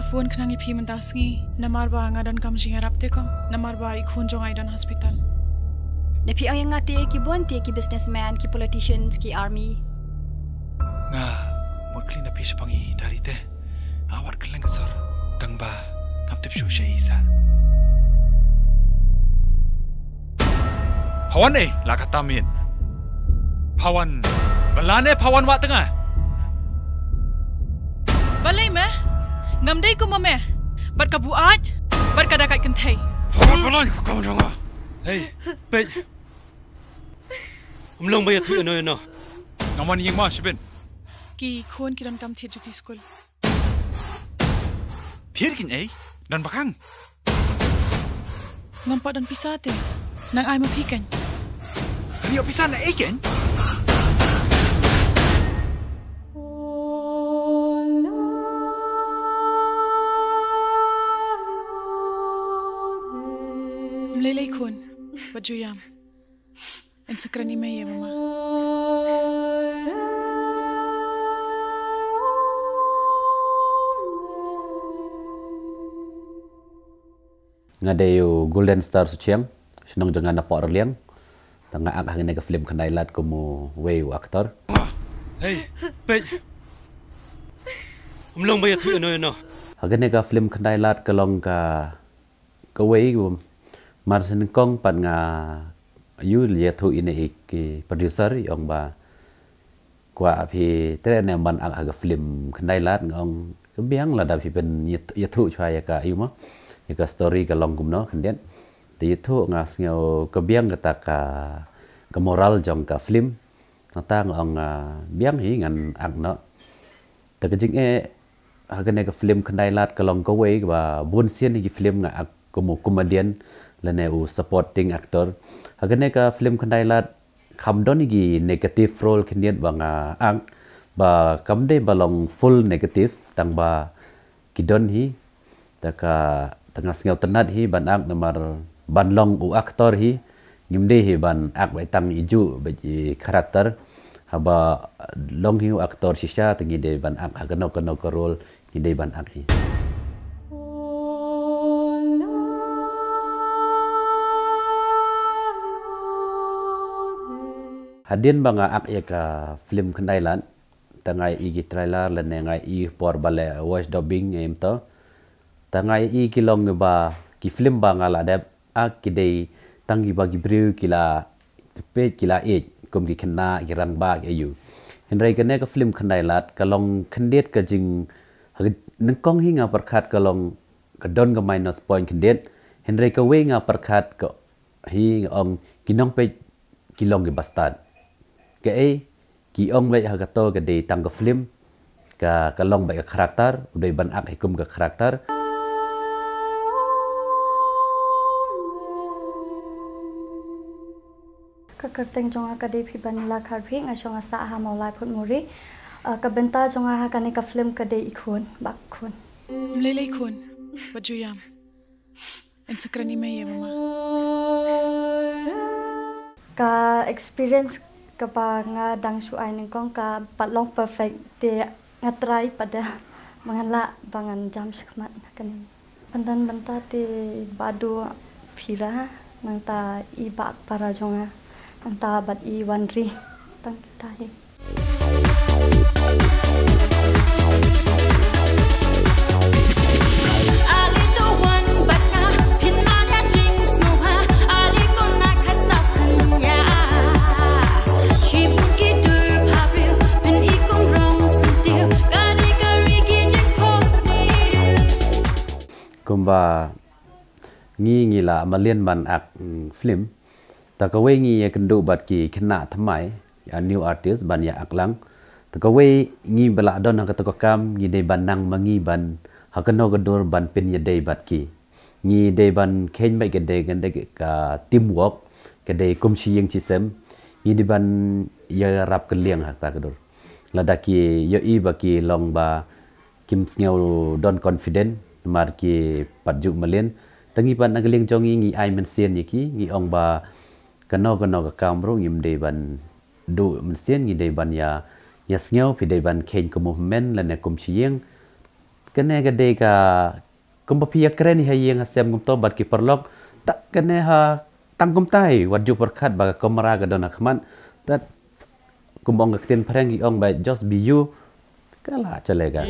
phone kena ngipi mentasngi namar ba ngadan kam jingarap te ko namar ba ikhun jong aidan hospital. Nepi ang yang ngati ki bon ti ki businessman ki politicians ki army. Nga mutli na piso pangi dari te awar keleng sor tang ba kaptip shu shay sar. Pawan lakatamin. Pawan balane pawan wa tengah. Balai meh ngamdai ko mame bat ka buat bat ka dakat kentai. Pawan ko kau dong. Hey, pe. Long bayat tu no. Ngaman yang mas ben. Ki khon ki dan kam the juti school. Phir kin dan bakang. Ngampak dan pisate nang ai mapikan. Dia pisah na ken? Lelai kun, baju yam, en sekrani maya mama. Ngadayu Golden Star Suciam, senang jangan dapat orliang, tengah agak hanya ke film kendailat kamu wayu aktor. Hey, pe. Long bayat tu no. Hanya ke film kendailat kelong ke wayu. Marsin kong pan nga yu lihat tu ini iki producer yang ba kwa api tren yang ban aga film kendai lat ngong kebiang lah dah pen yatu chaya ka yu mo ka story ka long gumno kendian te yatu ngas ngau kebiang kata ka moral jong ka film tata ngong biang hi ngan agno te kejing hagan ka film kendai lat ka long ka wei ba bun sien ni film nga komedian leneu supporting actor hagane ka film khandailat khamdoni gi negative role khindian banga ang ba kamde balong full negative tang ba kidon hi taka tengah ngau tenat hi ban ang namar banlong u actor hi ngimde hi ban ak bai tang iju be karakter haba long hi actor shisha tengi de ban ak hagano kono ko role ide ban ak hi. Hadin banga ak ka film kendailan tangai igi trailer lan ngai i por bale voice dubbing em to tangai i kilong ba ki film banga la dep ak kidei tangi bagi briu kila pe kila kum ki khna girang ba ayu henrai kene ka film kendailat kalong khendet ka jing nengkong hinga perkhat kalong ka don ka minus point khendet henrai ka we nga perkhat ka hi ong kinong pe kilong ge bastad ke ki ong bai hagato ke de tang ka film ka kalong bai ka karakter udai ban ak hikum ka karakter ka kerteng jonga ka de phi ban la khar phi nga jonga sa ha maulai phut muri ka benta jonga ha ka ne ka film ka de ikhun bak khun Lelai kun, baju yam, en sekrani maya mama. Ka experience kapa nga dang su ai ningkong ka patlong perfect te ngatrai pada mangala bangan jam skmat kan pandan banta te badu phira nangta i bak para jonga nangta bat i wanri tang kita he kumba ngi la malian man ak film ta ka we ngi kendu bat ki khna thamai ya new artist ban ya aklang ta ka we ngi bala don ka to kam ngi de ban nang mangi ban ha kano ka dor ban pin ya de bat ki ngi de ban khen bai ke de ka teamwork ke de kum chi yeng chi sem ngi de ban ya rap ke liang ha ta ka dor la da ki yo i ba ki long ba kim ngeu don confident marki patjuk malen tangi pan nagaling jongi ngi ai mensien yiki ngi ong ba kano ka kamro ngim de ban du mensien ngi de ban ya sngew pi de ban ken ko movement la ne kum chieng kene gede ka kumpapia keren hi yang hasem gum to bat ki perlok tak kene ha tangkum tai waju perkat ba kamera ga don akhman tat kumbong ga tin pharang gi ong ba just be you kala chalega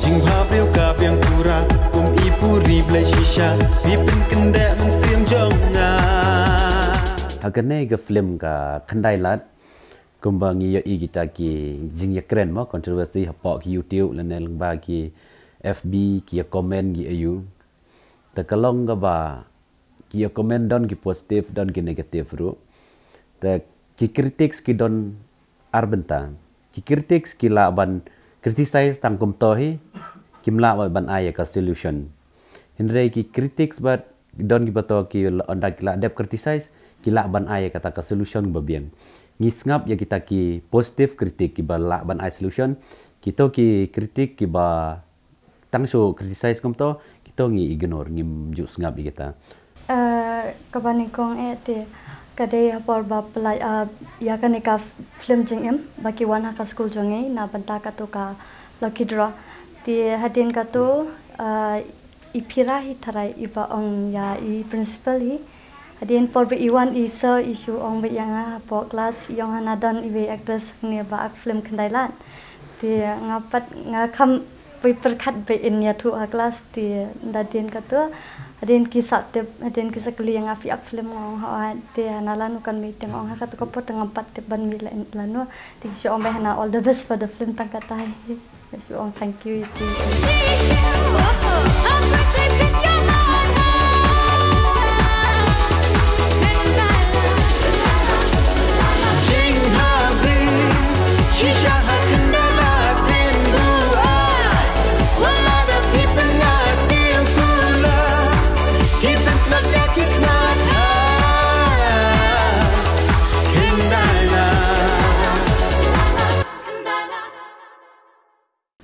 jing bha priu ka piang pura kum ipu ri ble shisha bi pen kende mung sim jonga agane ga film ka khandai lat kumbang yo i kita ki jing ya keren mo controversy hapo ki YouTube lanel ba ki FB ki comment gi ayu ta kalong ga ba ki comment don ki positive don ki negative ru ta ki critics ki don arbenta ki critics ki la ban criticize tang kum to hi kimla ban aya ka solution hindre ki critics but don ki bato ki onda ki la dep criticize ki la ban aya kata ka solution babiang ngisngap ya kita ki positive kritik ki ba la ban aya solution kita ki kritik ki ba tang so criticize kum to kita ngi ignore ngim ju ngap kita kabani kong te kadai por ba pelai ya kan ka film jeng em baki wan ha school jonge na banta ka to ka lucky draw ti hadin ka to ipira hi tharai iba ong ya i principal hi hadin por be iwan i so issue ong be yang po class yang anadon ibe actress ne ba film khandailan ti ngapat ngakam perkat be in ya tu class ti dadin ka to hadin kisah tip hadin kisah kali yang afi film ngong ha te nalan kan mi teng ong ha ka ko pot ngampat tip ban mi lanu ti si ong behna all the best for the film tang katai si ong thank you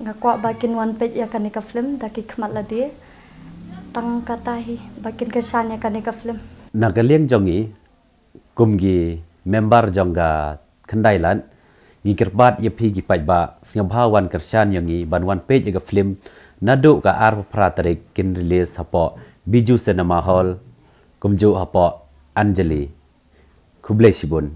Ngakwa bakin one page ya kanika film daki khmat ladi tang katahi bakin kesan ya kanika film nagaliang jongi kumgi member jongga khandailan ngi kerbat ye phi gi pajba singabhawan kersan yangi ban one page ga film nadu ka ar pratarik kin release hapo biju cinema hall kumju hapo anjali khuble sibun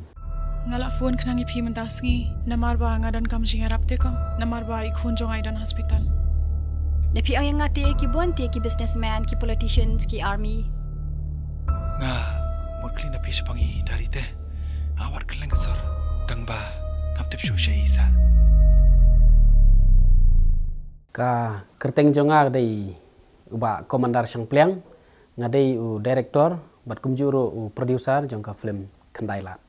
ngala phone khnangi phi mentasngi namar ba ngadan kam jinga rapte ko namar ba ikhun jong aidan hospital ne phi ang ngati ki bon te ki businessman ki politicians ki army nga mutli na piso pangi dari te awar keleng sor tang ba kaptip shu shei sa ka kerteng jonga dei uba komandar sang pliang ngadei u director bat kumjuru u producer jongka film khandailat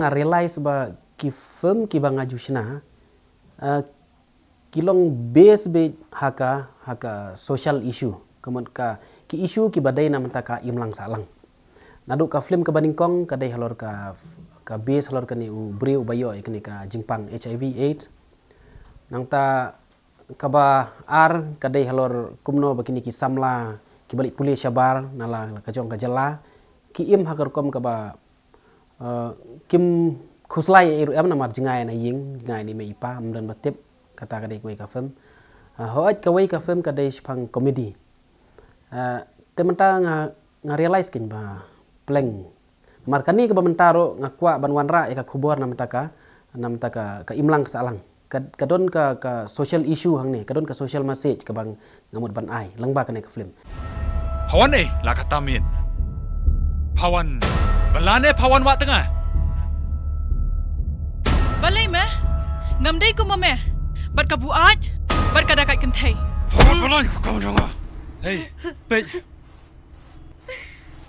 nga realize ba ki film ki bang ajusna kilong base be haka social issue kemun ka ki issue ki badai na mentaka imlang salang nadu ka film ka baningkong ka dai halor ka base halor ka ni u breu bayo ikni ka jingpang HIV AIDS nang ta ka ba ar ka dai halor kumno bakini ki samla ki balik puli syabar nala ka jong ka jala ki im hakar kom ka ba kim khuslai iru am namar jingai na ying jingai ni me ipa amdan batip kata kadai koi ka film hoat ka wai ka film kadai spang comedy tementa nga realize kin ba pleng markani ka bamentaro ngakwa banwanra ka khubor namta ka imlang salang kadon ka social issue hang ni kadon ka social message ka bang ngamut ban ai langba ka film pawan la katamin pawan balane pawan wa tengah balai meh ngamdai ku mame bat ka buat bat ka dakat kentai pawan balan ku kau jonga hey pej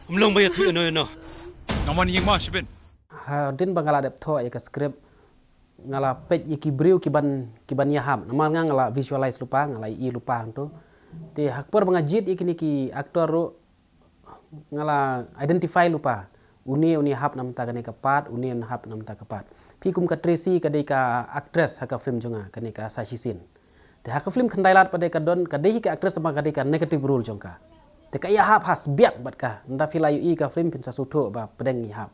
umlong bayat tu no ngaman yeng ma shibin ha din bangala dep tho ka script ngala pej ki breu ki ban yaham namal ngala visualize lupa ngala i lupa tu te hakpor bangajit ikini ki aktor ro ngala identify lupa uni hap nam ta kane ka pat uni hap nam ta ka pat pi kum ka Tracy kadai ka actress haka film jonga kane ka Sashi Sin te haka film khandailat pada ka don kadai ka actress sama kadai ka negative role jongka te ka ya hap has biak bat ka nda filayu i ka film pin sasuto ba pedeng i hap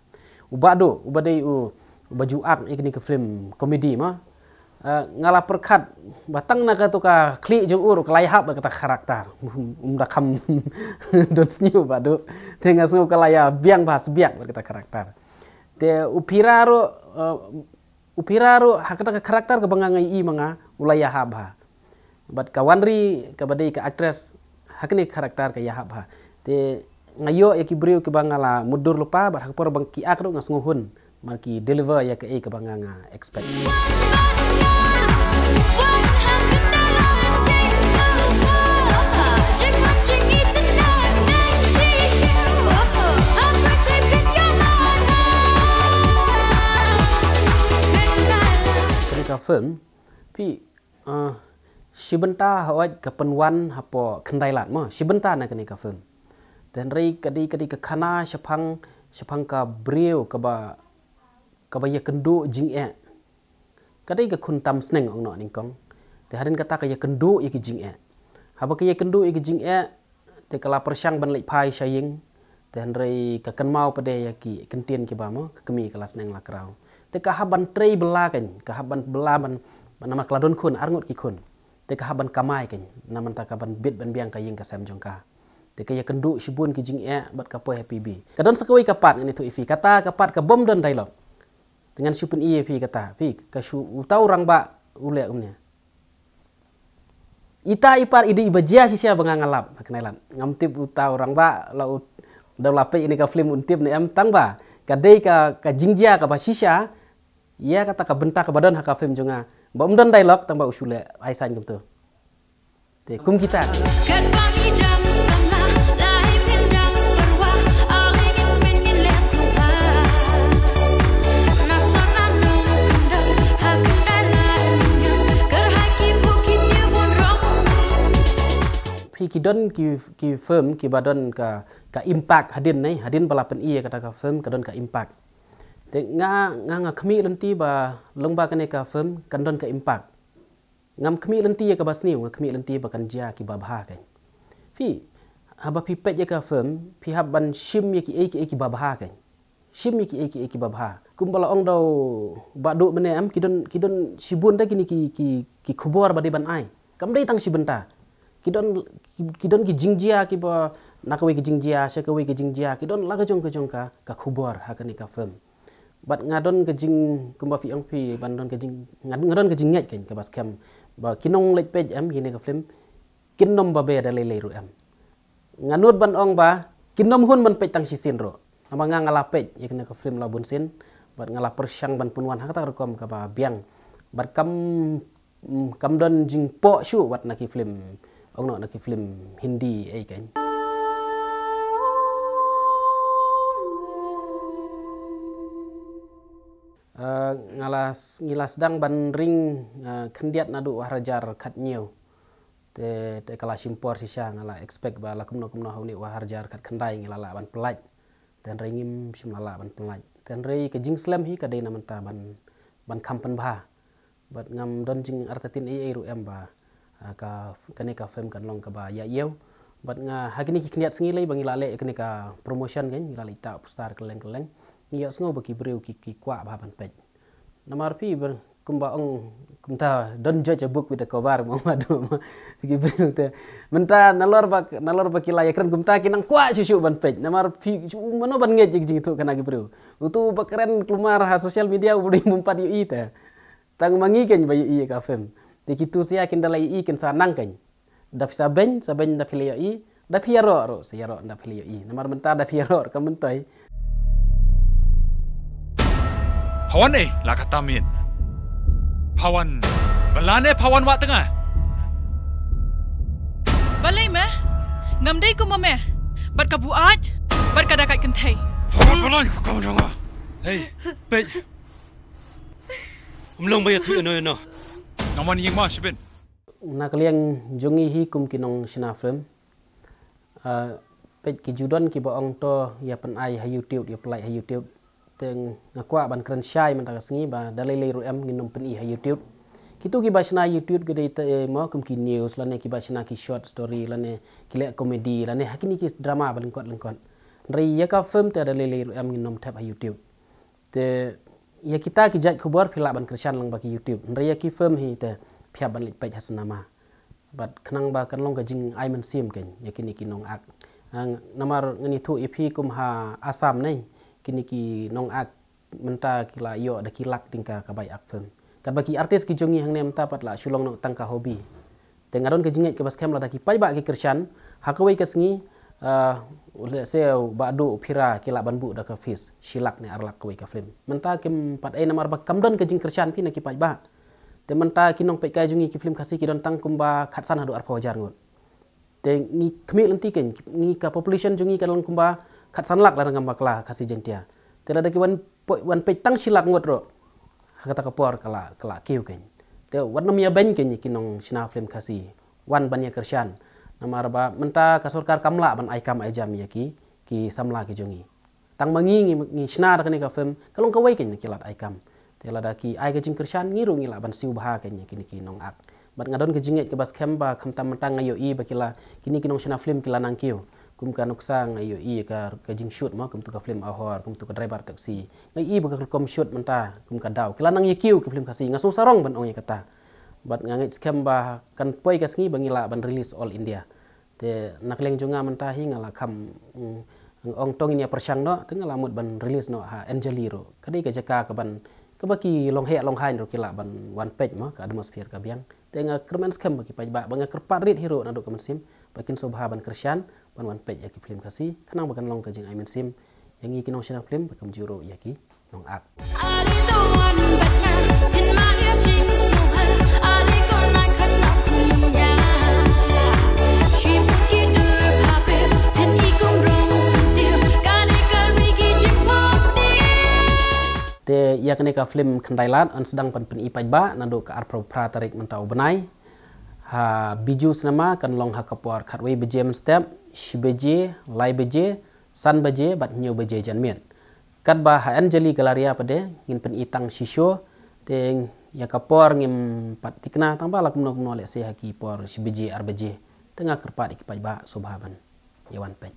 ubado ubadai baju ak ikni ka film komedi ma ngala perkat batang na ka to ka kli jong ur kalai hap kata karakter umda kam don snyu bado te ngasu kalaya biang bahas biak kata karakter te upiraro hakata ka karakter ka bangangai i manga ulaya hab ha bat kawanri ka badai ka actress hakni karakter ka ya hab ha te ngayo ya kibriu ke bangala mudur lupa bar hakpor bang ki akro ngasnguhun marki deliver ya ke ka banganga expect film pi shibenta hawaj ka penwan hapo kendailat mo shibenta na kani ka film dan rei kadi ka khana shapang ka breu ka ba ya kendu jing e kadi ka khun tam sneng ong no ning kong te harin kata ka ya kendu ya ki jing e haba ka ya kendu ya ki jing e te kala persyang ban lai pai saying dan rei ka kan mau pade ya ki kentien ki ba mo kemi kala sneng la krau te ka haban trei bela kan ka haban bela ban nama kladon kun arngut ki kun te ka haban kamai kan naman ta ka ban bit ban biang ka ying ka sam jongka te ka ya kendu shibun ki jing e bat ka po happy bi kadon sakoi ka pat ni tu ifi kata ka pat ka bom don dialog dengan shipun i fi kata fi ka shu utau rang ba ule umnya ita ipar ide ibajia sisia bangangalap kenailan ngamtip utau rang ba la udah lape ini ka film untip ni am tang ba kadai ka jingjia ka basisha ia kata ka bentak ka badan haka film jonga bom don dialog tamba usule aisan gitu te kum kita kidon ki film ki badon ka impact hadin balapan iya kata ka film kadon ka impact te nga khmi lenti ba longba kane ka film kandon ka impact ngam khmi lenti ka basni nga khmi lenti ba kan ja ki babha kan fi haba pi pet ka film pi haban shim ye ki babha kan shim ye ki babha kumbala ong dau badu mene am kidon sibun da kini ki khubor bade ban ai kam dai tang sibenta kidon ki jingjia ki ba nakawi ki jingjia sekawi ki jingjia kidon laga jong ka khubor hakani ka film bat ngadon ke jing kumba fi ang pi bandon ke jing ngadon ke jing ngat kan ka bas kem ba kinong lek page am gini ka film kinom ba be da lele ru am nganut ban ong ba kinom hun ban page tang sisin ro ama ngala page yakna ka film la bun sin bat ngala persyang ban punwan hakata rekom ka ba biang bat kam don jing po shu wat na ki film ong no na ki film Hindi ai kan ngilas dang ban ring kendiat nadu wahrajar kat new te kala simpor sisa ngala expect ba la kumno hauni wahrajar kat kendai ngilala ban pelaj dan ringim simlala ban pelaj dan rei ke jing slam hi kadai namanta ban kampan ba bat ngam don jing artatin ai ru em ba ka kane ka film kan long ka ba ya yew bat nga hagini ki kniat sngilai bangilale kane ka promotion kan ngilala ita star keleng ngiya sngo baki breu ki kwa ba ban pej namar pi ber kumba ong kumta don judge a book with the cover mamadu ki breu te menta nalor ba ki laya kren kumta kinang kwa susu ban pej namar pi mano ban nge jing tu kana ki breu utu bakren keluar ha social media budi mumpat yu ita tang mangi ken bayu i ka film te kitu sia kin dalai i ken sanang kan dap saben da filio i da piaro ro siaro da filio i namar menta da piaro ka mentai Pawan la kata min. Pawan balane pawan wa tengah. Balai meh ngam dai ku mame bat ka buat bat ka dakat kentai Pawan kau dengar. Hey, pej. Umlong bayat tu no. Ngaman yang mas ben. Nak liang jongi hi kum kinong sina film. pej ki judon ki ba ong to ya pen ai ha YouTube ya pelai ha YouTube teng ngakwa ban keren syai mentaka sengi ba dalai ru em nginum pen i ha YouTube kitu ki bashna YouTube gede te mo kum ki news lane ki bashna ki short story lane ki le comedy lane hakini ki drama ban lengkot ri ya ka film te dalai ru em nginum tab ha YouTube te ya kita ki jaj khobor phila ban krishan lang ba ki YouTube ri ya ki film hi te phiap ban lik pej hasnama bat khnang ba kan long ka jing ai man sim ken ya kini ki nong ak namar ngani thu ipi kum ha asam nei kini ki nong ak menta kila yo da kilak tingka ka bai ak film kat bagi artis ki jongi hang nem ta pat la shulong no tangka hobi te ngaron ke jinget ke bas kem la da ki pai ba ki krishan hakawai ke sengi le seo ba du phira kila banbu da ka fis shilak ne arlak kawai ka film menta kim pat ai namar ba kamdon ke jing krishan pi na ki pai ba te menta kinong pe kai jungi ki film khasi ki don tang kumba khatsan hadu arpo jar ngot te ni khmi lenti ken ni ka population jungi kan kumba khatsan lak la ngam bakla khasi jentia te la da ki wan pe tang silak ngot ro kata ka por kala kiu ken te wan nam ya ben ken kinong sina film khasi wan ban ya kershan namar ba menta ka sarkar kamla ban ai kam ai jam ya ki samla ki jungi tang mangi ngi sina da ka film kalong ka wai ken ki lat ai kam tela da ki ai ke jing krishan ngiru ngila ban siu baha ke kini ki nong ak bat ngadon ke jinget ke bas kemba kham tam tang ayo i bakila kini ki nong shina film kila nang kiu kum ka nuksang ayo i ka jing shoot ma kum tu ka film ahor kum tu ka driver taxi ngai i ba kom shoot menta kum ka daw kila nang ye kiu ke film kasi ngasu sarong ban ong ye kata bat ngai skemba kan poi ka sngi bangila ban release all India te nakleng junga menta hi ngala kham ong tong ini persyang no tengala mut ban release no ha Angeliro kadai ka jaka ka ban kebaki long hai ro kila ban one page ma ka atmosphere ka biang tenga kermen skam baki paj ba banga kerpat rit hero na do ka sim bakin sobha ban krishan ban one page ya ki film kasi kanang bakan long ka jing I sim yang i kinong channel film bakam juro ya ki nong ak te ya kene ka film khandailat an sedang pan pen ipaj ba nando ka arpro pratarik mentau benai ha biju snama kan long ha kapor khatwei beje men step shibeje lai beje san beje bat nyu beje janmen kat ba ha Anjali galaria pade ngin pen itang shisho te ya kapor ngim pat tikna tang ba lak mno le se ha ki por shibeje ar beje tengah kerpat ikipaj ba subhaban yawan pej